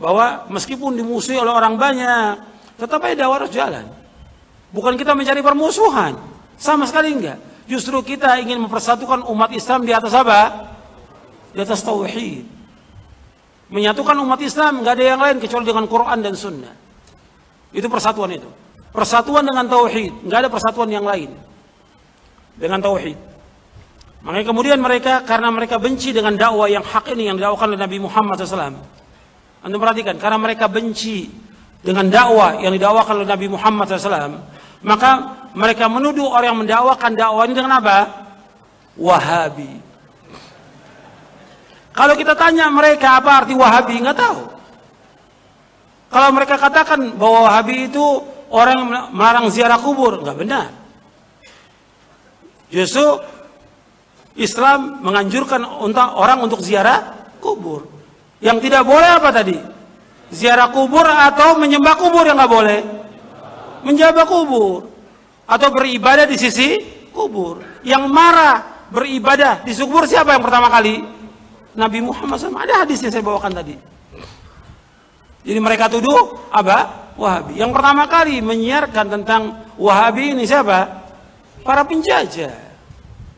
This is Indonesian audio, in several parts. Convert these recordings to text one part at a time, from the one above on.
bahwa meskipun dimusuhi oleh orang banyak, tetap aja dakwah harus jalan. Bukan kita mencari permusuhan, sama sekali enggak. Justru kita ingin mempersatukan umat Islam di atas apa? Di atas tauhid. Menyatukan umat Islam, enggak ada yang lain kecuali dengan Quran dan Sunnah. Itu persatuan itu. Persatuan dengan tauhid, enggak ada persatuan yang lain. Dengan tauhid. Makanya kemudian mereka, karena mereka benci dengan dakwah yang hak ini yang didakwakan oleh Nabi Muhammad SAW. Anda perhatikan, karena mereka benci dengan dakwah yang didakwakan oleh Nabi Muhammad SAW, maka mereka menuduh orang yang mendakwakan dakwah ini dengan apa? Wahabi. Kalau kita tanya mereka apa arti Wahabi, nggak tahu. Kalau mereka katakan bahwa Wahabi itu orang yang melarang ziarah kubur, nggak benar. Justru Islam menganjurkan orang untuk ziarah kubur. Yang tidak boleh apa tadi? Ziarah kubur atau menyembah kubur yang nggak boleh? Menyembah kubur atau beribadah di sisi kubur. Yang marah beribadah di kubur siapa yang pertama kali? Nabi Muhammad SAW. Ada hadis yang saya bawakan tadi. Jadi mereka tuduh apa? Wahabi. Yang pertama kali menyiarkan tentang Wahabi ini siapa? Para penjajah.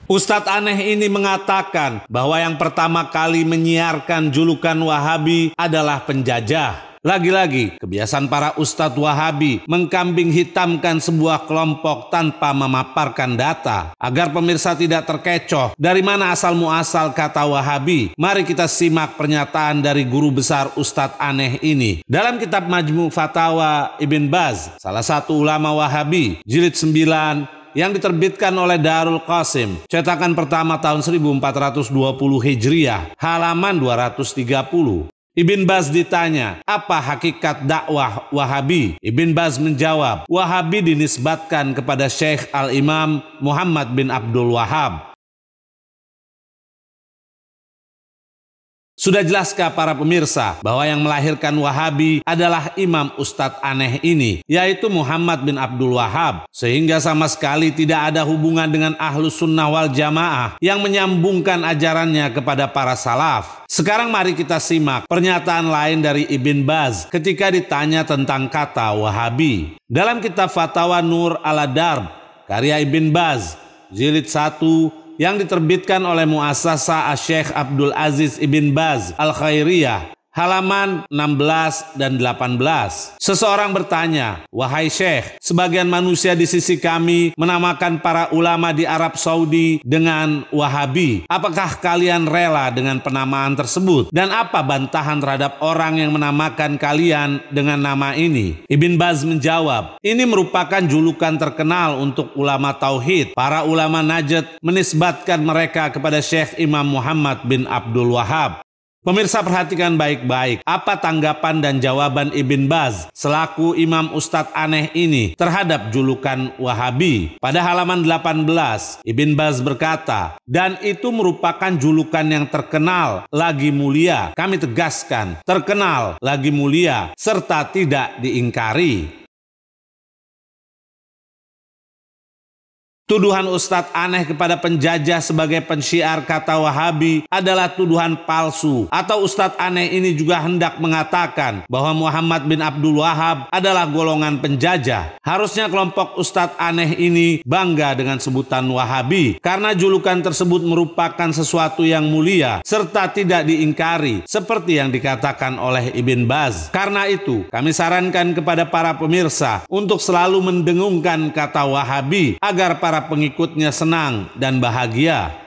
Ustadz aneh ini mengatakan bahwa yang pertama kali menyiarkan julukan Wahabi adalah penjajah. Lagi-lagi, kebiasaan para ustadz Wahabi mengkambing hitamkan sebuah kelompok tanpa memaparkan data. Agar pemirsa tidak terkecoh dari mana asal muasal kata Wahabi, mari kita simak pernyataan dari guru besar ustadz aneh ini. Dalam kitab Majmu' Fatawa Ibn Baz, salah satu ulama Wahabi, jilid 9, yang diterbitkan oleh Darul Qasim, cetakan pertama tahun 1420 Hijriah, halaman 230. Ibn Baz ditanya, apa hakikat dakwah Wahabi? Ibn Baz menjawab, Wahabi dinisbatkan kepada Syekh Al-Imam Muhammad bin Abdul Wahhab. Sudah jelaskah para pemirsa bahwa yang melahirkan Wahabi adalah Imam Ustadz aneh ini, yaitu Muhammad bin Abdul Wahhab, sehingga sama sekali tidak ada hubungan dengan Ahlus Sunnah wal Jamaah yang menyambungkan ajarannya kepada para salaf. Sekarang mari kita simak pernyataan lain dari Ibn Baz ketika ditanya tentang kata Wahabi. Dalam kitab Fatawa Nur ala Darb, karya Ibn Baz, jilid 1, yang diterbitkan oleh Muassasah Syekh Abdul Aziz Ibn Baz Al-Khairiyah, halaman 16 dan 18. Seseorang bertanya, wahai Syekh, sebagian manusia di sisi kami menamakan para ulama di Arab Saudi dengan Wahabi. Apakah kalian rela dengan penamaan tersebut? Dan apa bantahan terhadap orang yang menamakan kalian dengan nama ini? Ibn Baz menjawab, ini merupakan julukan terkenal untuk ulama tauhid. Para ulama Najd menisbatkan mereka kepada Syekh Imam Muhammad bin Abdul Wahhab. Pemirsa perhatikan baik-baik apa tanggapan dan jawaban Ibn Baz selaku Imam Ustadz aneh ini terhadap julukan Wahabi. Pada halaman 18, Ibn Baz berkata, dan itu merupakan julukan yang terkenal lagi mulia. Kami tegaskan, terkenal lagi mulia serta tidak diingkari. Tuduhan Ustadz aneh kepada penjajah sebagai pensyiar kata Wahabi adalah tuduhan palsu. Atau Ustadz aneh ini juga hendak mengatakan bahwa Muhammad bin Abdul Wahhab adalah golongan penjajah. Harusnya kelompok Ustadz aneh ini bangga dengan sebutan Wahabi, karena julukan tersebut merupakan sesuatu yang mulia serta tidak diingkari seperti yang dikatakan oleh Ibn Baz. Karena itu kami sarankan kepada para pemirsa untuk selalu mendengungkan kata Wahabi agar para pengikutnya senang dan bahagia.